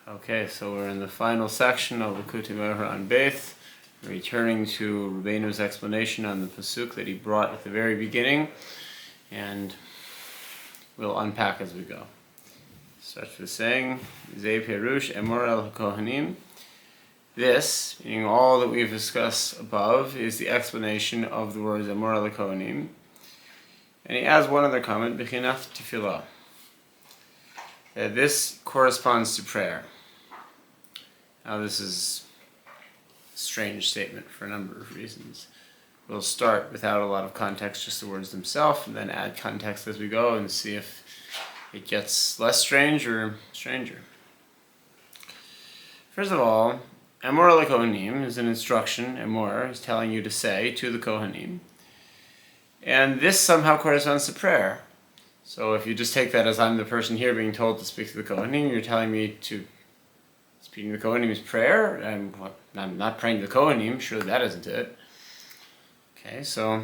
Okay, so we're in the final section of Likutei Moharan Beith, returning to Rabbeinu's explanation on the pasuk that he brought at the very beginning, and we'll unpack as we go. Starts with saying, Zeh Perush Emor el Kohanim. This, meaning all that we've discussed above, is the explanation of the words Emor el Kohanim. And he adds one other comment, B'chinaf Tefillah. This corresponds to prayer. Now this is a strange statement for a number of reasons. We'll start without a lot of context, just the words themselves, and then add context as we go and see if it gets less strange or stranger. First of all, Emor el Kohanim is an instruction. Emor is telling you to say to the Kohanim. And this somehow corresponds to prayer. So if you just take that as I'm the person here being told to speak to the Kohanim, you're telling me to speaking to the Kohanim is prayer? I'm not praying to the Kohanim, surely that isn't it. Okay, so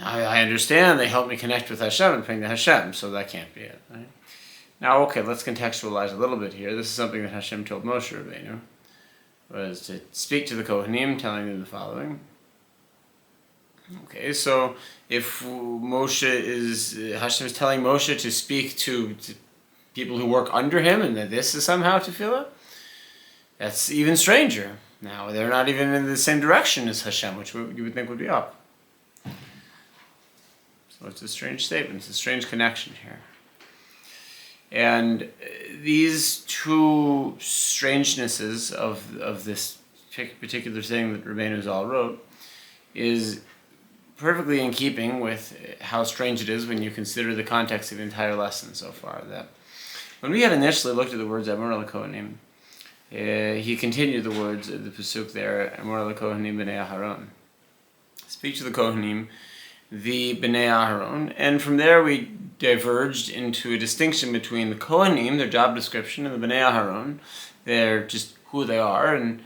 I understand they help me connect with Hashem and praying to Hashem, so that can't be it. Right? Now, okay, let's contextualize a little bit here. This is something that Hashem told Moshe Rabbeinu, was to speak to the Kohanim, telling them the following. Okay, so if Hashem is telling Moshe to speak to people who work under him, and that this is somehow tefillah, that's even stranger. Now, they're not even in the same direction as Hashem, which you would think would be up. So it's a strange statement, it's a strange connection here. And these two strangenesses of this particular thing that Rabbeinu Zal wrote is perfectly in keeping with how strange it is when you consider the context of the entire lesson so far. That when we had initially looked at the words Emor el Kohanim, he continued the words of the pasuk there, Emor el Kohanim b'nei Aharon. Speak to the Kohanim, the b'nei Aharon, and from there we diverged into a distinction between the Kohanim, their job description, and the b'nei Aharon, they're just who they are, and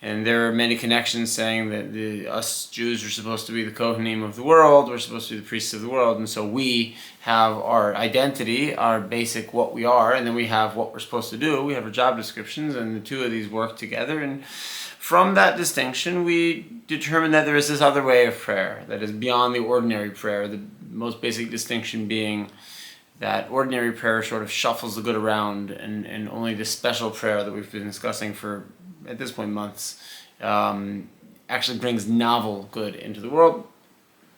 there are many connections saying that us Jews are supposed to be the Kohanim of the world, we're supposed to be the priests of the world, and so we have our identity, our basic what we are, and then we have what we're supposed to do, we have our job descriptions, and the two of these work together, and from that distinction we determine that there is this other way of prayer that is beyond the ordinary prayer, the most basic distinction being that ordinary prayer sort of shuffles the good around, and only this special prayer that we've been discussing for at this point months, actually brings novel good into the world.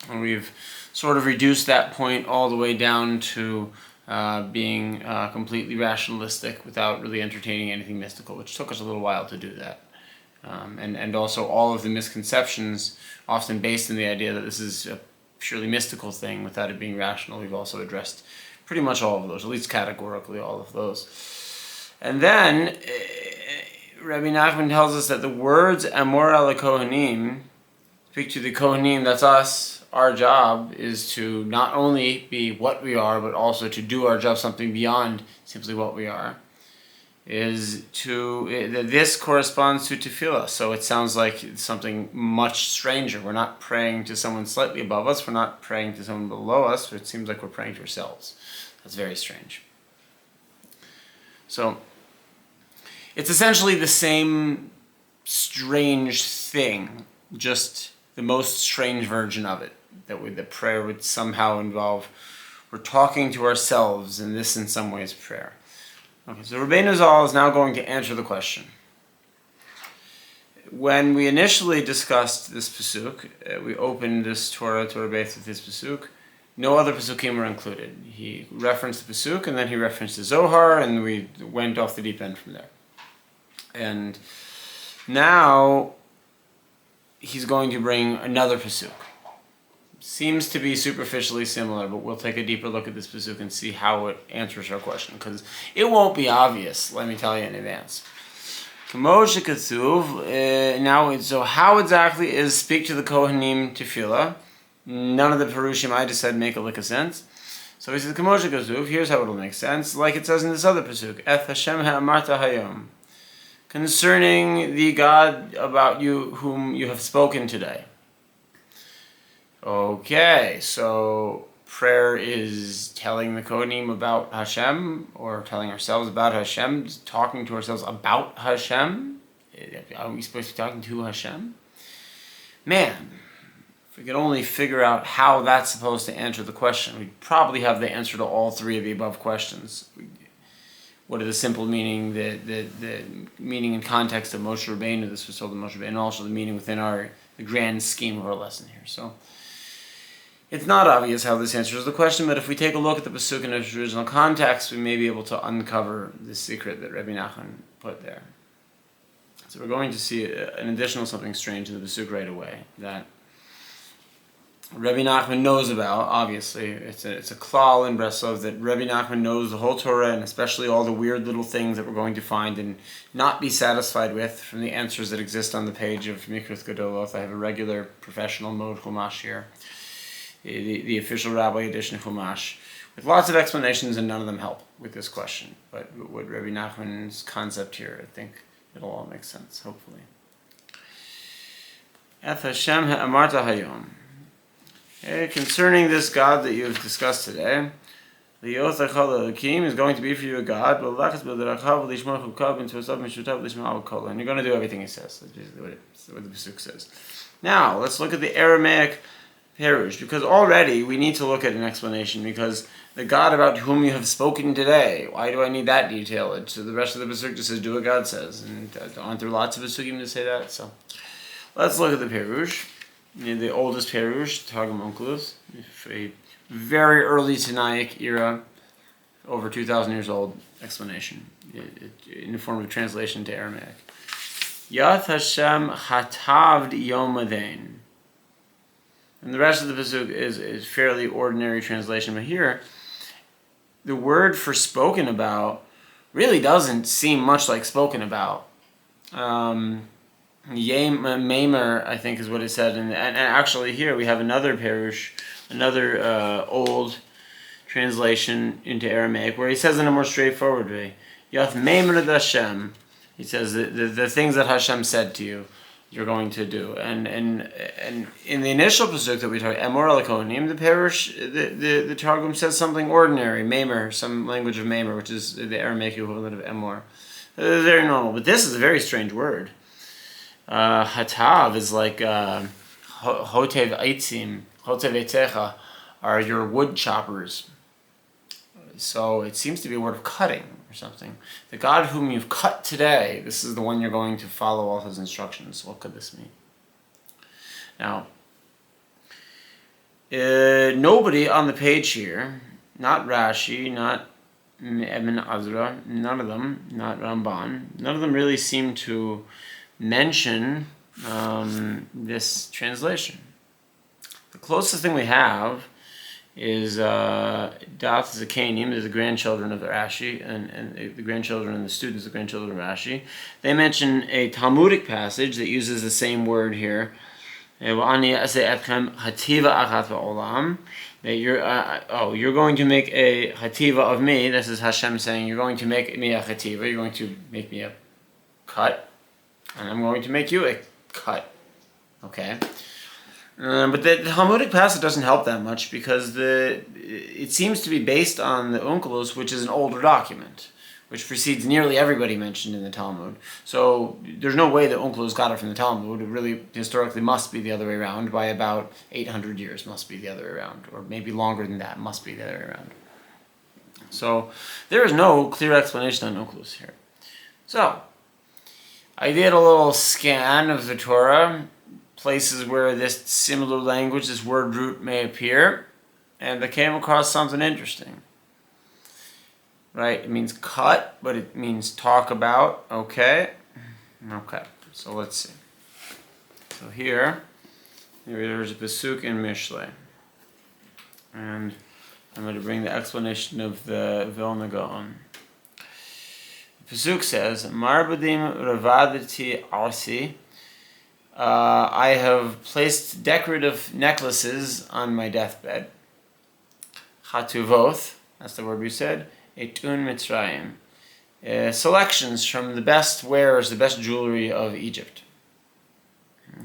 And we've sort of reduced that point all the way down to being completely rationalistic without really entertaining anything mystical, which took us a little while to do that. And also all of the misconceptions, often based in the idea that this is a purely mystical thing without it being rational, we've also addressed pretty much all of those, at least categorically all of those. And then Rabbi Nachman tells us that the words Emor el Kohanim, speak to the Kohanim, that's us, our job is to not only be what we are, but also to do our job something beyond simply what we are, this corresponds to tefillah, so it sounds like it's something much stranger. We're not praying to someone slightly above us, we're not praying to someone below us, it seems like we're praying to ourselves. That's very strange. So it's essentially the same strange thing, just the most strange version of it, that the prayer would somehow involve, we're talking to ourselves, and this in some ways prayer. Okay, so Rabbeinu Zal is now going to answer the question. When we initially discussed this pasuk, we opened this Torah Beith with this pasuk, no other pasukim were included. He referenced the pasuk, and then he referenced the Zohar, and we went off the deep end from there. And now he's going to bring another pasuk. Seems to be superficially similar, but we'll take a deeper look at this pasuk and see how it answers our question, because it won't be obvious, let me tell you in advance. Now, so how exactly is speak to the Kohanim tefillah? None of the Perushim I just said make a lick of sense. So he says, Kamoshe Kazuv, here's how it'll make sense, like it says in this other pasuk, Eth Hashem He-Amarta hayom, concerning the God about you whom you have spoken today. Okay, so prayer is telling the Kohanim about Hashem, or telling ourselves about Hashem, talking to ourselves about Hashem. Are we supposed to be talking to Hashem? Man, if we could only figure out how that's supposed to answer the question, we'd probably have the answer to all three of the above questions. What are the simple meaning, the meaning and context of Moshe Rabbeinu, this was told to Moshe Rabbeinu, and also the meaning within the grand scheme of our lesson here. So it's not obvious how this answers the question, but if we take a look at the Pasuk in its original context, we may be able to uncover the secret that Rabbi Nachman put there. So we're going to see an additional something strange in the Pasuk right away that Rabbi Nachman knows about. Obviously, it's a klal in Breslov that Rabbi Nachman knows the whole Torah, and especially all the weird little things that we're going to find and not be satisfied with from the answers that exist on the page of Mikras Gedoloth. I have a regular professional mode Chumash here, the official rabbi edition of Chumash, with lots of explanations, and none of them help with this question. But with Rabbi Nachman's concept here, I think it'll all make sense, hopefully. Eth Hashem He-Amarta hayom. Concerning this God that you have discussed today, is going to be for you a God, and you're going to do everything he says. That's basically what the Pasuk says. Now, let's look at the Aramaic Perush, because already we need to look at an explanation, because the God about whom you have spoken today, why do I need that detail? So the rest of the Pasuk just says, do what God says, and aren't there lots of Pasukim to say that? So let's look at the Perush. The oldest Perush, Targum Onkelos, a very early Tanaic era, over 2,000 years old explanation, in the form of translation to Aramaic. Yath Hashem Hatavd Yom Adain. And the rest of the Pasuk is fairly ordinary translation, but here, the word for spoken about really doesn't seem much like spoken about. Maimer, I think is what it said, and actually here we have another Perush, another old translation into Aramaic, where he says in a more straightforward way, Yath Maimer Hashem. He says the things that Hashem said to you, you're going to do. And in the initial pasuk that we talked, Emor al Kohanim, the Perush, the Targum says something ordinary, Maimer, some language of Maimer, which is the Aramaic equivalent of Emor. Very normal, but this is a very strange word. Hatav is like Hotev Eitzim, Hotev Eitzecha are your wood choppers. So it seems to be a word of cutting or something. The God whom you've cut today, this is the one you're going to follow all his instructions. What could this mean? Now, nobody on the page here, not Rashi, not Ibn Azra, none of them, not Ramban, none of them really seem to mention this translation. The closest thing we have is Dath Zakanim, the grandchildren of the Rashi, and the grandchildren and the students, the grandchildren of Rashi. They mention a Talmudic passage that uses the same word here. That you're going to make a hativa of me. This is Hashem saying, you're going to make me a hativa. You're going to make me a cut, and I'm going to make you a cut. Okay. But the Talmudic passage doesn't help that much because it seems to be based on the Onkelos, which is an older document, which precedes nearly everybody mentioned in the Talmud. So there's no way that Onkelos got it from the Talmud. It really historically must be the other way around. By about 800 years must be the other way around, or maybe longer than that must be the other way around. So there is no clear explanation on Onkelos here. So I did a little scan of the Torah, places where this similar language, this word root may appear, and I came across something interesting. Right, it means cut, but it means talk about. Okay, so let's see. So there's a pasuk in Mishlei, and I'm going to bring the explanation of the Vilna Gaon. The pasuk says, Marbadim ravadati arsi. I have placed decorative necklaces on my deathbed. Chatuvoth, that's the word we said. Etun Mitzrayim. Selections from the best wares, the best jewelry of Egypt.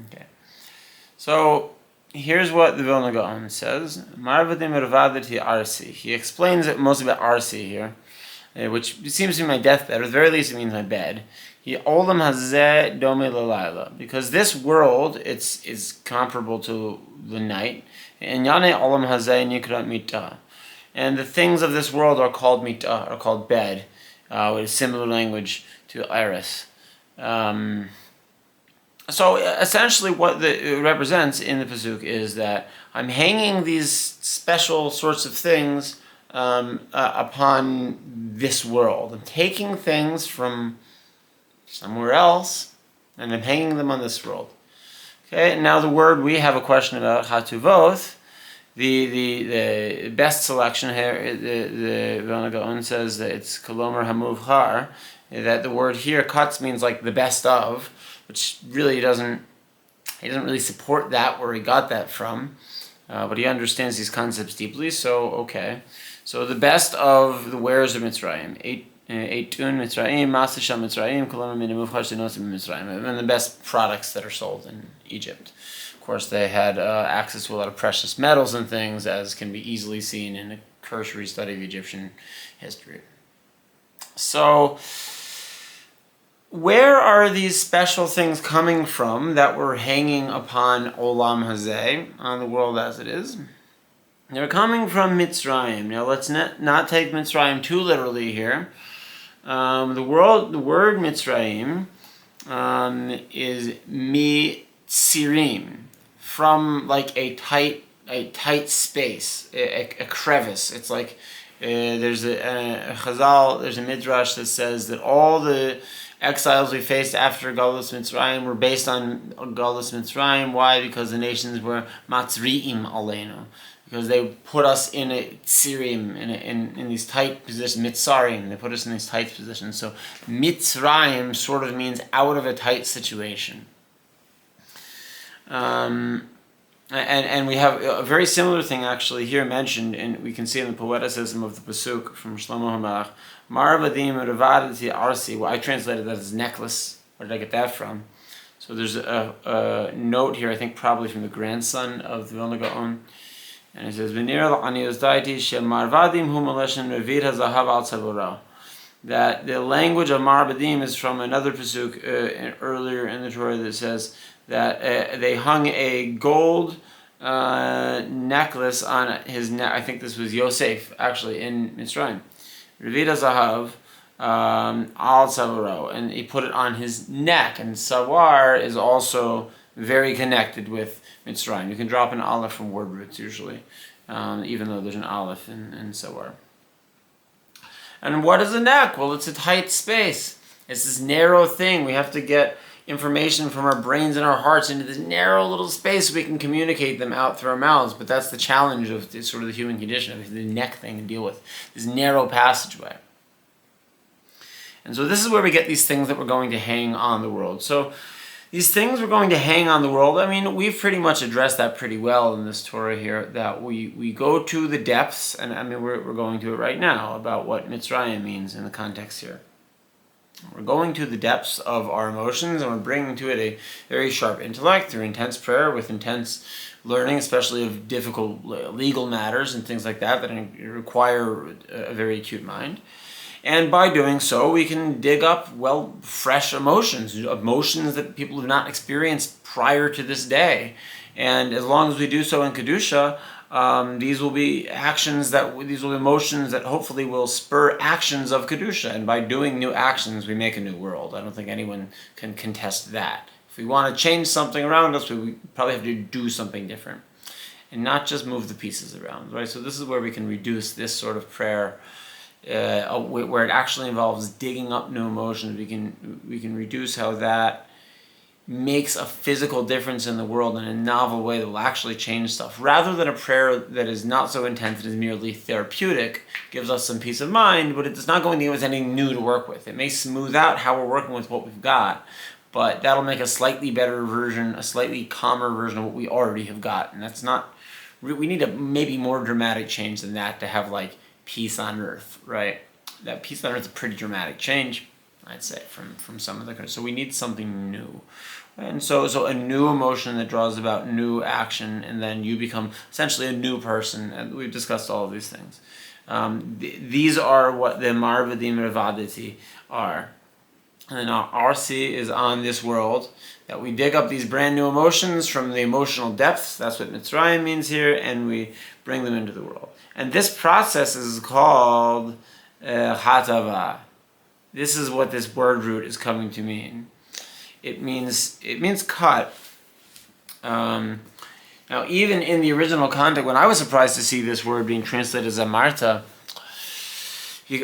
Okay. So here's what the Vilna Gaon says. He explains it mostly about Arsi here, which seems to be my deathbed, or at the very least it means my bed. Because this world is comparable to the night. And the things of this world are called mitah, are called bed, with a similar language to iris. So essentially what it represents in the Pasuk is that I'm hanging these special sorts of things upon this world. I'm taking things from somewhere else and I'm hanging them on this world. Okay, now the word we have a question about, Hatuvoth. The best selection here, the Vilna Gaon says that it's Kolomer Hamuvchar, that the word here, katz, means like the best of, which really he doesn't really support that, where he got that from, but he understands these concepts deeply, so okay. So the best of the wares of Mitzrayim, Eitun Mitzrayim, Masasham Mitzrayim, Kolomer Minimuvchar Shenosim Mitzrayim, and the best products that are sold in Egypt. Of course, they had access to a lot of precious metals and things, as can be easily seen in a cursory study of Egyptian history. So, where are these special things coming from that were hanging upon Olam Hazeh, on the world as it is? They're coming from Mitzrayim. Now, let's not take Mitzrayim too literally here. The word Mitzrayim is Mitzirim, from like a tight space, a crevice. It's like there's a Chazal, there's a midrash that says that all the exiles we faced after Galus Mitzrayim were based on Galus Mitzrayim. Why? Because the nations were Matzriim Aleinu, because they put us in a tzirim, in these tight positions, mitzarim, they put us in these tight positions. So Mitzrayim sort of means out of a tight situation. And we have a very similar thing actually here mentioned, and we can see in the poeticism of the Pasuk from Shlomo HaMelech, Marvadim Revadati Arsi. Well, I translated that as necklace. Where did I get that from? So there's a note here, I think probably from the grandson of the Vilna Gaon, and it says, that the language of Marvadim is from another Pasuk earlier in the Torah that says that they hung a gold necklace on his neck. I think this was Yosef, actually, in Mitzrayim. Revida Zahav al Savaro, and he put it on his neck. And Sawar is also very connected with Mitzrayim. You can drop an aleph from word roots usually, even though there's an aleph in Sawar. And what is a neck? Well, it's a tight space. It's this narrow thing. We have to get information from our brains and our hearts into this narrow little space so we can communicate them out through our mouths. But that's the challenge of this, sort of the human condition, of the neck thing to deal with, this narrow passageway. And so this is where we get these things that we're going to hang on the world. So these things we're going to hang on the world, I mean, we've pretty much addressed that pretty well in this Torah here, that we go to the depths, and I mean, we're going to it right now, about what Mitzrayim means in the context here. We're going to the depths of our emotions, and we're bringing to it a very sharp intellect through intense prayer, with intense learning, especially of difficult legal matters and things like that require a very acute mind. And by doing so, we can dig up, fresh emotions that people have not experienced prior to this day. And as long as we do so in Kedusha, these will be emotions that hopefully will spur actions of Kedusha. And by doing new actions, we make a new world. I don't think anyone can contest that. If we want to change something around us, we probably have to do something different and not just move the pieces around, right? So this is where we can reduce this sort of prayer, where it actually involves digging up new emotions. We can reduce how that makes a physical difference in the world in a novel way that will actually change stuff, rather than a prayer that is not so intense and is merely therapeutic, gives us some peace of mind, but it's not going to give us anything new to work with. It may smooth out how we're working with what we've got, but that'll make a slightly better version, a slightly calmer version of what we already have got. And that's not, we need a maybe more dramatic change than that to have like peace on earth, right? That peace on earth is a pretty dramatic change. I'd say, from some of the... So we need something new. And so a new emotion that draws about new action, and then you become essentially a new person. And we've discussed all of these things. These are what the marvadim revaditi are. And our Arsi is on this world, that we dig up these brand new emotions from the emotional depths. That's what Mitzrayim means here, and we bring them into the world. And this process is called hatava. This is what this word root is coming to mean. It means cut. Now, even in the original context, when I was surprised to see this word being translated as He-Amarta,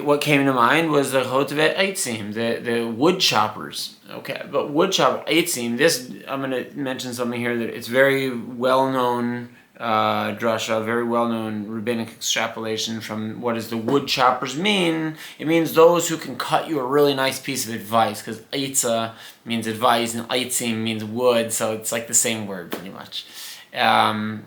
what came to mind was the chotevet eitzim, the wood choppers. Okay, but wood chopper eitzim. This, I'm going to mention something here that it's very well known drasha, very well known rabbinic extrapolation from what does the wood choppers mean. It means those who can cut you a really nice piece of advice, because eitza means advice and eitzim means wood, so it's like the same word pretty much. And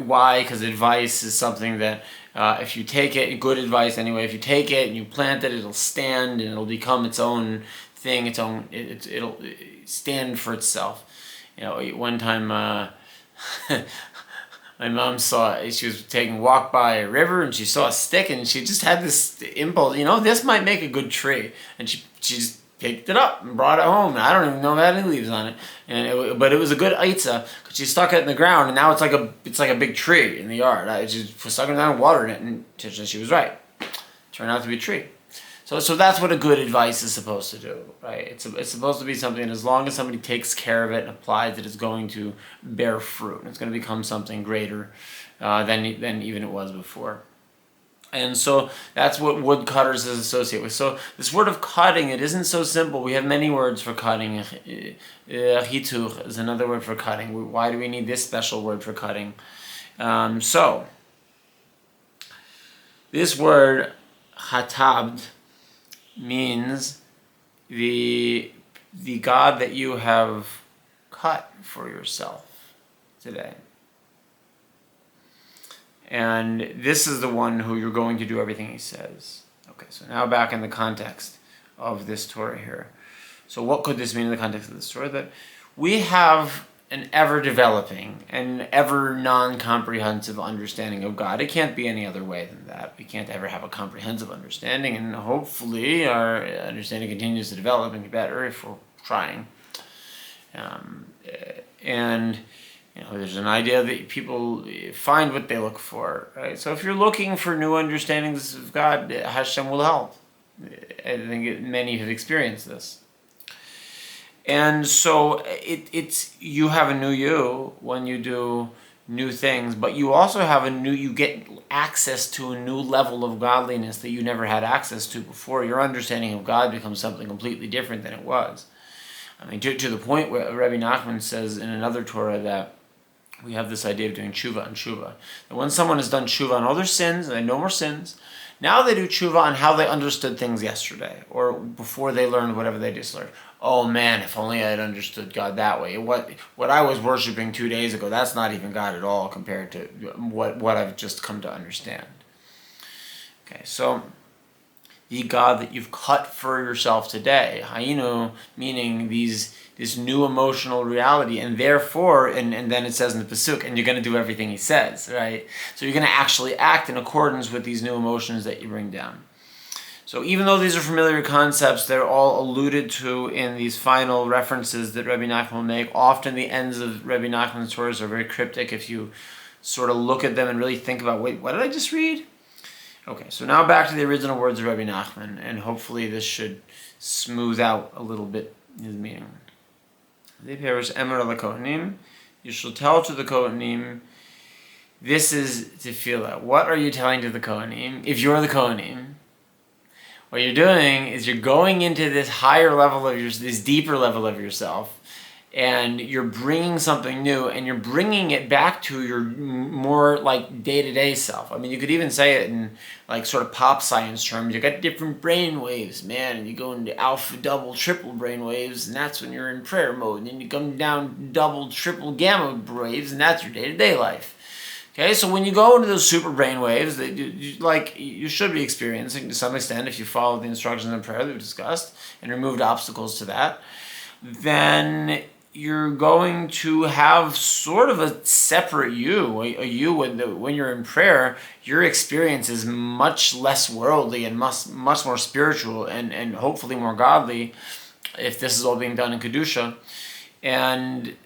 why? Because advice is something that if you take it, good advice anyway, if you take it and you plant it, it'll stand and it'll become its own thing, it'll stand for itself. You know, one time my mom she was taking a walk by a river and she saw a stick and she just had this impulse, this might make a good tree. And she just picked it up and brought it home. I don't even know if it had any leaves on it, but it was a good eitza because she stuck it in the ground, and now it's like a big tree in the yard. I just stuck it down and watered it, and she was right. Turned out to be a tree. So that's what a good advice is supposed to do, right? It's supposed to be something that as long as somebody takes care of it and applies it, it's going to bear fruit. It's going to become something greater than even it was before. And so that's what woodcutters is associated with. So this word of cutting, it isn't so simple. We have many words for cutting. Hituch is another word for cutting. Why do we need this special word for cutting? So this word hatabd means the God that you have cut for yourself today. And this is the one who you're going to do everything he says. Okay, so now back in the context of this Torah here. So what could this mean in the context of this Torah? That we have an ever-developing and ever non-comprehensive understanding of God. It can't be any other way than that. We can't ever have a comprehensive understanding, and hopefully our understanding continues to develop and get better if we're trying. There's an idea that people find what they look for, right? So if you're looking for new understandings of God, Hashem will help. I think many have experienced this. And so it's you have a new you when you do new things, but you also have you get access to a new level of godliness that you never had access to before. Your understanding of God becomes something completely different than it was. I mean, to the point where Rabbi Nachman says in another Torah that we have this idea of doing tshuva on tshuva. And when someone has done tshuva on all their sins, and they no more sins, now they do tshuva on how they understood things yesterday, or before they learned whatever they just learned. Oh man, if only I had understood God that way. What I was worshiping 2 days ago, that's not even God at all compared to what I've just come to understand. Okay, so the God that you've cut for yourself today, Hayinu, meaning this new emotional reality, and therefore, and then it says in the Pasuk, and you're going to do everything he says, right? So you're going to actually act in accordance with these new emotions that you bring down. So even though these are familiar concepts, they're all alluded to in these final references that Rabbi Nachman will make. Often the ends of Rabbi Nachman's Torahs are very cryptic if you sort of look at them and really think about, wait, what did I just read? Okay, so now back to the original words of Rabbi Nachman, and hopefully this should smooth out a little bit his meaning. The parish Emer la Kohanim, you shall tell to the Kohanim, this is to feel out. What are you telling to the Kohanim? If you're the Kohanim, what you're doing is you're going into this higher level of this deeper level of yourself, and you're bringing something new, and you're bringing it back to your more like day-to-day self. I mean, you could even say it in like sort of pop science terms. You got different brain waves, man, and you go into alpha, double, triple brain waves, and that's when you're in prayer mode. And then you come down double, triple gamma waves, and that's your day-to-day life. Okay, so when you go into those super brain waves that you should be experiencing to some extent if you follow the instructions in prayer that we discussed and removed obstacles to that, then you're going to have sort of a separate you. A you when you're in prayer, your experience is much less worldly and much more spiritual and hopefully more godly if this is all being done in Kedusha. And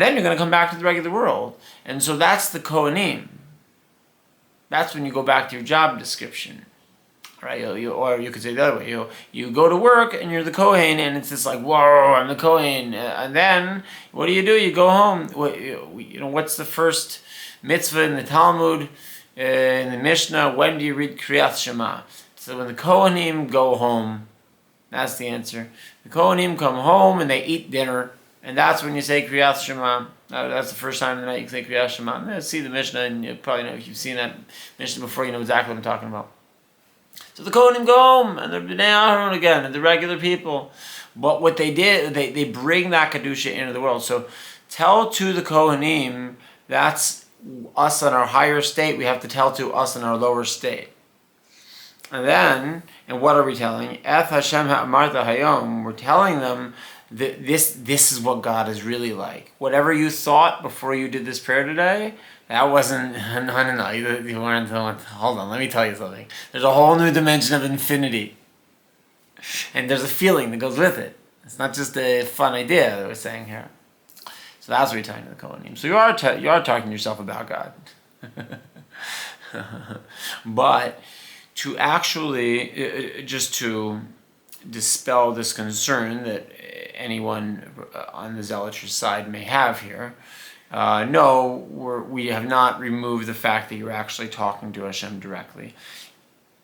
then you're going to come back to the regular world. And so that's the Kohanim. That's when you go back to your job description. Right? Or you could say the other way. You go to work and you're the Kohen and it's just like, whoa, I'm the Kohen. And then what do? You go home. What's the first mitzvah in the Talmud, in the Mishnah? When do you read Kriyat Shema? So when the Kohanim go home, that's the answer. The Kohanim come home and they eat dinner. And that's when you say Kriyat Shema. That's the first time of the night you can say Kriyat Shema. And see the Mishnah, and you probably know, if you've seen that Mishnah before, you know exactly what I'm talking about. So the Kohanim go home, and they're Bnei Aharon again, and the regular people. But what they did, they bring that Kedusha into the world. So tell to the Kohanim, that's us in our higher state. We have to tell to us in our lower state. And what are we telling? Eth Hashem He-Amarta Hayom. We're telling them that this is what God is really like. Whatever you thought before you did this prayer today, that wasn't, no, you weren't, hold on, let me tell you something. There's a whole new dimension of infinity. And there's a feeling that goes with it. It's not just a fun idea that we're saying here. So that's what you're talking to the Kohanim. So you are talking to yourself about God. But to actually, just to dispel this concern that anyone on the zealotry side may have here, no, we have not removed the fact that you're actually talking to Hashem directly,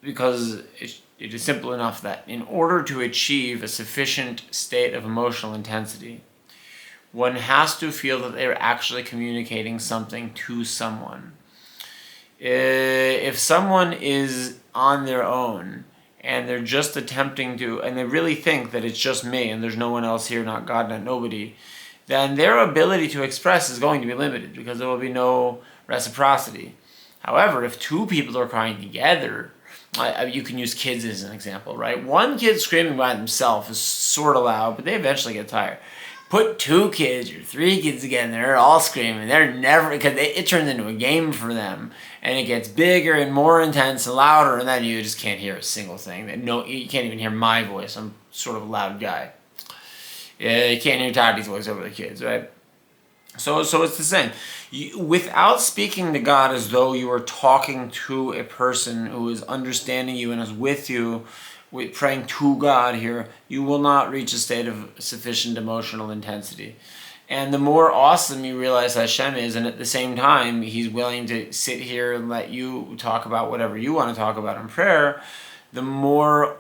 because it is simple enough that in order to achieve a sufficient state of emotional intensity, one has to feel that they're actually communicating something to someone. If someone is on their own and they're just attempting to, and they really think that it's just me and there's no one else here, not God, not nobody, then their ability to express is going to be limited because there will be no reciprocity. However, if two people are crying together, you can use kids as an example, right? One kid screaming by themselves is sort of loud, but they eventually get tired. Put two kids or three kids together, they're all screaming. They're never, because it turns into a game for them, and it gets bigger and more intense and louder, and then you just can't hear a single thing. You can't even hear my voice. I'm sort of a loud guy. You can't hear Tati's voice over the kids, right? So it's the same. Without speaking to God as though you are talking to a person who is understanding you and is with you, praying to God here, you will not reach a state of sufficient emotional intensity. And the more awesome you realize Hashem is, and at the same time He's willing to sit here and let you talk about whatever you want to talk about in prayer, the more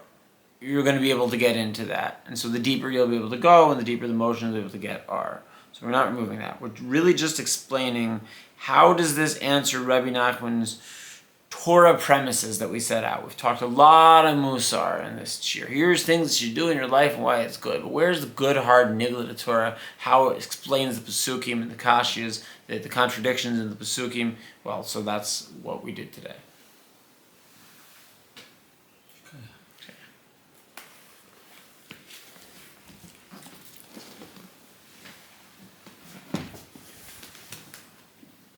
you're going to be able to get into that. And so the deeper you'll be able to go, and the deeper the emotions you'll be able to get are. So we're not removing that. We're really just explaining how does this answer Rabbi Nachman's Torah premises that we set out. We've talked a lot of Musar in this cheer. Here's things that you do in your life and why it's good. But where's the good, hard nigla to Torah? How it explains the Pesukim and the Kashyas, the contradictions in the Pesukim? Well, so that's what we did today.